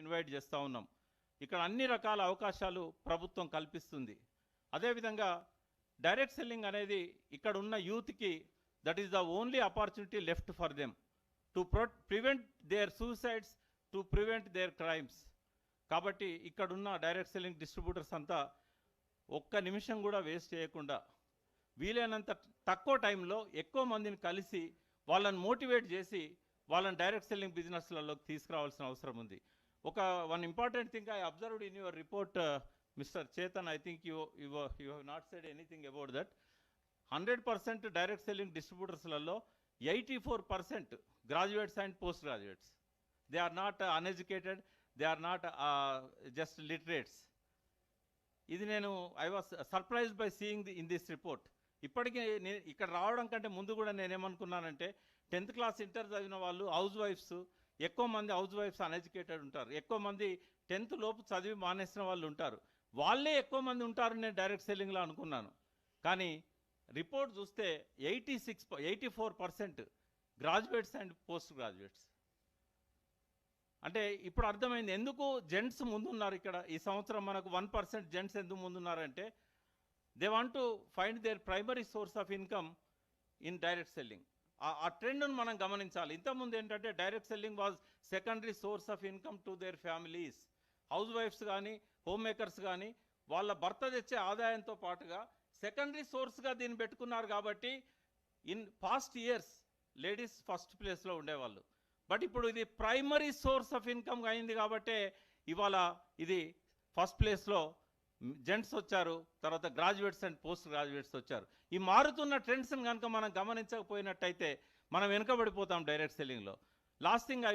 Invite చేస్తూ ఉన్నాం. ఇక్కడ అన్ని రకాల అవకాశాలు ప్రభుత్వం కల్పిస్తుంది. అదేవిధంగా డైరెక్ట్ సెల్లింగ్ అనేది ఇక్కడ ఉన్న యూత్కి that is the only opportunity left for them to prevent their suicides, to prevent their crimes. కాబట్టి ఇక్కడున్న డైరెక్ట్ సెల్లింగ్ డిస్ట్రిబ్యూటర్స్ అంతా ఒక్క నిమిషం కూడా వేస్ట్ చేయకుండా వీలైనంత తక్కువ టైంలో ఎక్కువ మందిని కలిసి వాళ్ళని మోటివేట్ చేసి వాళ్ళని డైరెక్ట్ సెల్లింగ్ బిజినెస్లలోకి తీసుకురావాల్సిన అవసరం ఉంది. One important thing I observed in your report mister Chetan, I think you have not said anything about that. 100% direct selling డిస్ట్రిబ్యూటర్స్లలో 84% graduates and post graduates. They are not uneducated, they are not just literates. ఇది I was surprised by seeing in this report. ఇప్పటికీ ఇక్కడ రావడం కంటే ముందు కూడా నేనేమనుకున్నానంటే 10th class inter చదివిన వాళ్ళు హౌస్ వైఫ్స్, ఎక్కువ మంది హౌస్ వైఫ్స్ అన్ఎడ్యుకేటెడ్ ఉంటారు, ఎక్కువ మంది 10th లోపు చదివి మానేసిన వాళ్ళు ఉంటారు, వాళ్ళే ఎక్కువ మంది ఉంటారు నేను డైరెక్ట్ సెల్లింగ్లో అనుకున్నాను. కానీ రిపోర్ట్ చూస్తే 84% గ్రాడ్యుయేట్స్ అండ్ పోస్ట్ గ్రాడ్యుయేట్స్. అంటే ఇప్పుడు అర్థమైంది ఎందుకు జెంట్స్ ముందున్నారు. ఇక్కడ ఈ సంవత్సరం మనకు 1% జెంట్స్ ఎందుకు ముందున్నారంటే they want to find their primary source of income in direct selling. ఆ ట్రెండ్ను మనం గమనించాలి. ఇంతకుముందు ఏంటంటే direct selling was secondary source of income to their families. House wives కానీ హోమ్ మేకర్స్ కానీ వాళ్ళ భర్త తెచ్చే ఆదాయంతో పాటుగా సెకండరీ సోర్స్గా దీన్ని పెట్టుకున్నారు. కాబట్టి in past years ladies first ప్లేస్లో ఉండేవాళ్ళు. బట్ ఇప్పుడు ఇది ప్రైమరీ సోర్స్ ఆఫ్ ఇన్కమ్ అయింది కాబట్టి ఇవాళ ఇది ఫస్ట్ ప్లేస్లో జెంట్స్ వచ్చారు, తర్వాత గ్రాడ్యుయేట్స్ అండ్ పోస్ట్ గ్రాడ్యుయేట్స్ వచ్చారు. ఈ మారుతున్న ట్రెండ్స్ని కనుక మనం గమనించకపోయినట్టయితే మనం వెనుకబడిపోతాం డైరెక్ట్ సెల్లింగ్లో. Last thing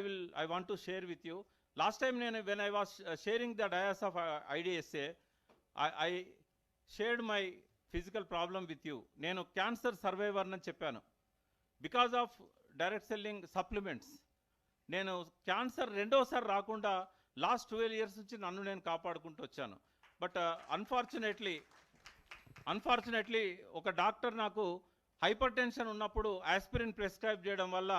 I want to share with you. Last time when I was sharing the dais of IDSA, I shared my physical problem with you. నేను క్యాన్సర్ సర్వైవర్ అని చెప్పాను. Because of direct selling supplements నేను cancer రెండోసారి రాకుండా last 12 years నుంచి నన్ను నేను కాపాడుకుంటూ వచ్చాను. బట్ అన్ఫార్చునేట్లీ ఒక డాక్టర్ నాకు హైపర్ టెన్షన్ ఉన్నప్పుడు ఆస్పిరిన్ ప్రిస్క్రైబ్ చేయడం వల్ల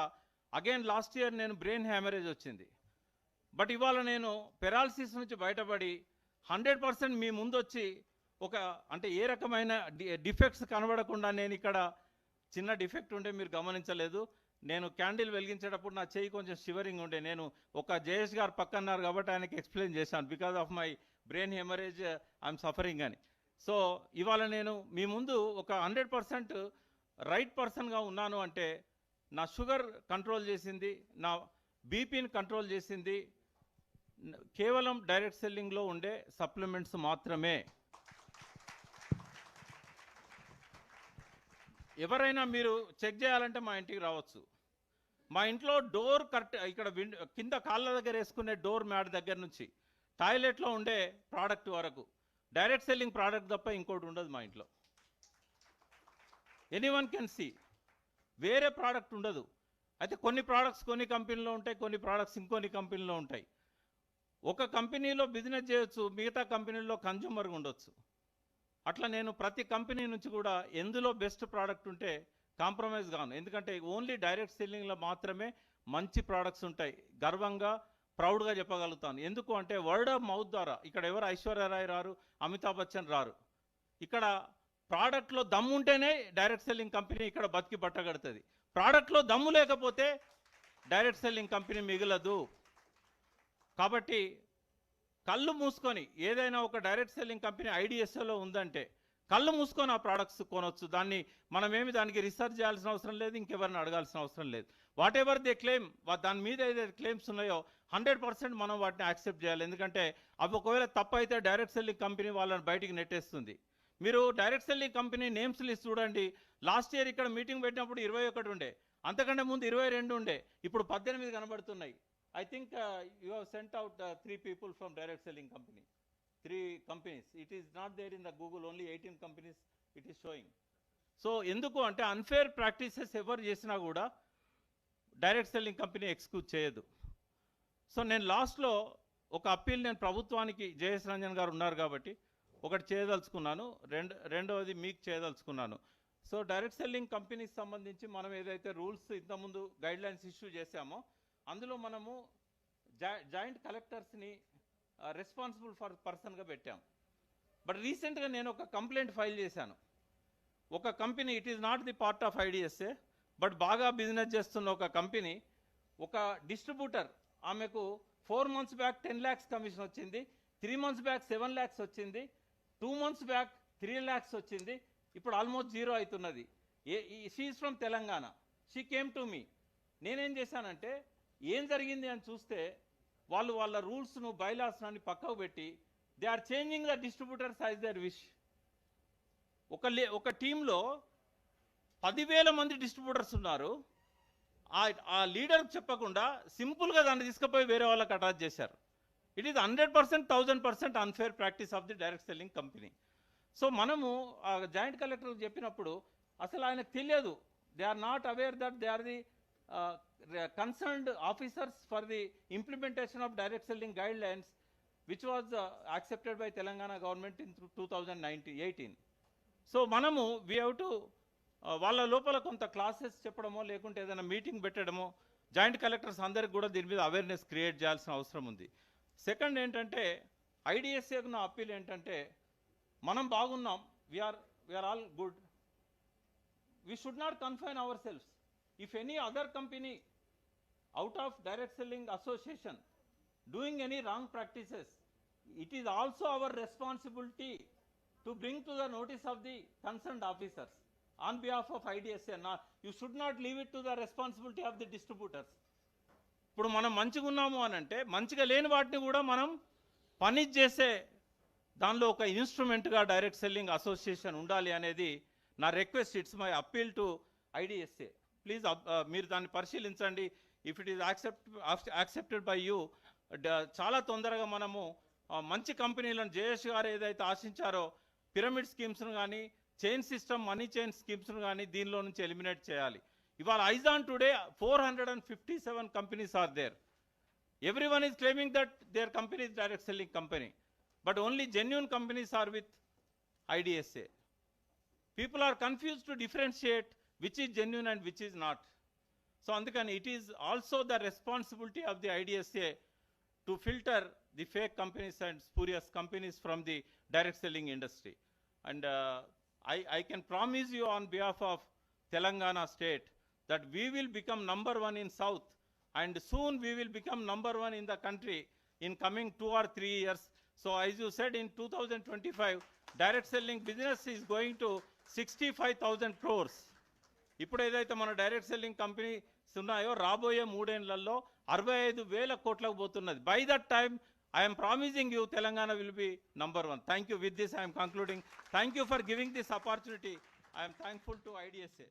అగైన్ లాస్ట్ ఇయర్ నేను బ్రెయిన్ హ్యామరేజ్ వచ్చింది. బట్ ఇవాళ నేను పెరాలసిస్ నుంచి బయటపడి 100% మీ ముందు వచ్చి అంటే ఏ రకమైన డిఫెక్ట్స్ కనబడకుండా నేను ఇక్కడ చిన్న డిఫెక్ట్ ఉంటే మీరు గమనించలేదు. నేను క్యాండిల్ వెలిగించేటప్పుడు నా చేయి కొంచెం షివరింగ్ ఉండే. నేను జయేష్ గారు పక్కన్నారు కాబట్టి ఆయనకి ఎక్స్ప్లెయిన్ చేశాను, because of my brain haemorrhage I'm suffering అని. సో ఇవాళ నేను మీ ముందు 100% రైట్ పర్సన్గా ఉన్నాను అంటే నా షుగర్ కంట్రోల్ చేసింది, నా బీపీని కంట్రోల్ చేసింది కేవలం డైరెక్ట్ సెల్లింగ్లో ఉండే సప్లిమెంట్స్ మాత్రమే. ఎవరైనా మీరు చెక్ చేయాలంటే మా ఇంటికి రావచ్చు. మా ఇంట్లో డోర్ ఇక్కడ కింద కాళ్ళ దగ్గర వేసుకునే డోర్ మ్యాట్ దగ్గర నుంచి టాయిలెట్లో ఉండే ప్రోడక్ట్ వరకు డైరెక్ట్ సెల్లింగ్ ప్రోడక్ట్ తప్ప ఇంకోటి ఉండదు మా ఇంట్లో. ఎనీవన్ కెన్ సీ, వేరే ప్రోడక్ట్ ఉండదు. అయితే కొన్ని ప్రోడక్ట్స్ కొన్ని కంపెనీలో ఉంటాయి, కొన్ని ప్రోడక్ట్స్ ఇంకొన్ని కంపెనీలో ఉంటాయి. ఒక కంపెనీలో బిజినెస్ చేయొచ్చు, మిగతా కంపెనీల్లో కన్జ్యూమర్గా ఉండొచ్చు. అట్లా నేను ప్రతి కంపెనీ నుంచి కూడా ఎందులో బెస్ట్ ప్రోడక్ట్ ఉంటే కాంప్రమైజ్ కాను. ఎందుకంటే ఓన్లీ డైరెక్ట్ సెల్లింగ్లో మాత్రమే మంచి ప్రోడక్ట్స్ ఉంటాయి. గర్వంగా ప్రౌడ్గా చెప్పగలుగుతాను. ఎందుకు అంటే వర్డ్ ఆఫ్ మౌత్ ద్వారా. ఇక్కడ ఎవరు ఐశ్వర్యరాయ్ రారు, అమితాబ్ బచ్చన్ రారు. ఇక్కడ ప్రోడక్ట్లో దమ్ము ఉంటేనే డైరెక్ట్ సెల్లింగ్ కంపెనీ ఇక్కడ బతికి పట్టగడుతుంది. ప్రోడక్ట్లో దమ్ము లేకపోతే డైరెక్ట్ సెల్లింగ్ కంపెనీ మిగలదు. కాబట్టి కళ్ళు మూసుకొని ఏదైనా ఒక డైరెక్ట్ సెల్లింగ్ కంపెనీ IDSAలో ఉందంటే కళ్ళు మూసుకొని ఆ ప్రోడక్ట్స్ కొనవచ్చు. దానికి రీసెర్చ్ చేయాల్సిన అవసరం లేదు, ఇంకెవరిని అడగాల్సిన అవసరం లేదు. వాట్ ఎవర్ దే క్లెయిమ్, దాని మీద ఏదైతే క్లెయిమ్స్ ఉన్నాయో 100% మనం వాటిని యాక్సెప్ట్ చేయాలి. ఎందుకంటే అవి ఒకవేళ తప్పైతే డైరెక్ట్ సెల్లింగ్ కంపెనీ వాళ్ళని బయటికి నెట్టేస్తుంది. మీరు direct selling company names list చూడండి. లాస్ట్ ఇయర్ ఇక్కడ మీటింగ్ పెట్టినప్పుడు 21 ఉండే, అంతకంటే ముందు 22 ఉండే, ఇప్పుడు 18 కనబడుతున్నాయి. I think you have sent out 3 people from direct selling company, 3 companies. It is not there in the Google, only 18 companies it is showing. So ఎందుకు అంటే అన్ఫేర్ ప్రాక్టీసెస్ ఎవరు చేసినా కూడా డైరెక్ట్ సెల్లింగ్ కంపెనీ ఎక్స్క్యూజ్ చేయదు. So నేను లాస్ట్లో ఒక appeal నేను ప్రభుత్వానికి జయేష్ రంజన్ గారు ఉన్నారు కాబట్టి ఒకటి చేయదలుచుకున్నాను, రెండవది మీకు చేయదలుచుకున్నాను. సో డైరెక్ట్ సెల్లింగ్ కంపెనీకి సంబంధించి మనం ఏదైతే రూల్స్ ఇంతకుముందు గైడ్లైన్స్ ఇష్యూ చేశామో అందులో మనము జాయింట్ కలెక్టర్స్ని రెస్పాన్సిబుల్ ఫర్ పర్సన్గా పెట్టాం. బట్ రీసెంట్గా నేను ఒక కంప్లైంట్ ఫైల్ చేశాను. ఒక company, it is not the part of IDSA, but బాగా బిజినెస్ చేస్తున్న ఒక కంపెనీ, ఒక డిస్ట్రిబ్యూటర్, ఆమెకు 4 months బ్యాక్ 10 lakhs కమిషన్ వచ్చింది, 3 months బ్యాక్ 7 lakhs వచ్చింది, 2 months బ్యాక్ 3 lakhs వచ్చింది, ఇప్పుడు ఆల్మోస్ట్ 0 అవుతున్నది. She is from Telangana. She came to me. నేనేం చేశానంటే ఏం జరిగింది అని చూస్తే వాళ్ళ రూల్స్ను బైలాస్ అని పక్కకు పెట్టి they are changing the distributors as their wish. ఒక టీంలో 10,000 మంది డిస్ట్రిబ్యూటర్స్ ఉన్నారు. ఆ లీడర్ చెప్పకుండా సింపుల్గా దాన్ని తీసుకుపోయి వేరే వాళ్ళకి అటాచ్ చేశారు. It is 100%, 1000% unfair practice of the direct selling company. So మనము ఆ జాయింట్ కలెక్టర్ చెప్పినప్పుడు అసలు ఆయనకు తెలియదు. They are not aware that they are the concerned officers for the implementation of direct selling guidelines which was accepted by Telangana government in 2018. So మనము we have to వాళ్ళ లోపల కొంత క్లాసెస్ చెప్పడమో లేకుంటే ఏదైనా మీటింగ్ పెట్టడమో జాయింట్ కలెక్టర్స్ అందరికి కూడా దీని మీద అవేర్నెస్ క్రియేట్ చేయాల్సిన అవసరం ఉంది. సెకండ్ ఏంటంటే ఐడిఎస్ఏకు నా అప్పీల్ ఏంటంటే మనం బాగున్నాం, we are all good. We should not confine ourselves. If any other company out of direct selling association doing any wrong practices, it is also our responsibility to bring to the notice of the concerned officers on behalf of IDSA. You should not leave it to the responsibility of the distributors. ఇప్పుడు మనం మంచిగా ఉన్నాము అని అంటే మంచిగా లేని వాటిని కూడా మనం పనిష్ చేసే దానిలో ఒక ఇన్స్ట్రుమెంట్గా డైరెక్ట్ సెల్లింగ్ అసోసియేషన్ ఉండాలి అనేది నా request. It's my appeal to IDSA. Please మీరు దాన్ని పరిశీలించండి. If it is accepted by you, చాలా తొందరగా మనము మంచి కంపెనీలను జయేష్ గారు ఏదైతే ఆశించారో పిరమిడ్ స్కీమ్స్ను కానీ చైన్ సిస్టమ్ మనీ చైన్ స్కీమ్స్ను కానీ దీనిలో నుంచి ఎలిమినేట్ చేయాలి. ఇవాళ as on today 457 companies are there. Everyone is claiming that their company is direct selling company, but only genuine companies are with IDSA. People are confuse to differentiate which is genuine and which is not. So అందుకని it is also the responsibility of the IDSA to filter the fake companies and spurious companies from the direct selling industry. And I can promise you on behalf of Telangana state that we will become number 1 in South, and soon we will become number 1 in the country in coming 2 or 3 years. So as you said, in 2025, direct selling business is going to 65,000 crores. ఇప్పుడు ఏదైతే మన direct selling company ఉన్నాయో రాబోయే 3 ఏళ్లలో 65,000 కోట్లకు పోతున్నది. By that time, I am promising you Telangana will be number 1. Thank you. With this, I am concluding. Thank you for giving this opportunity. I am thankful to IDSA.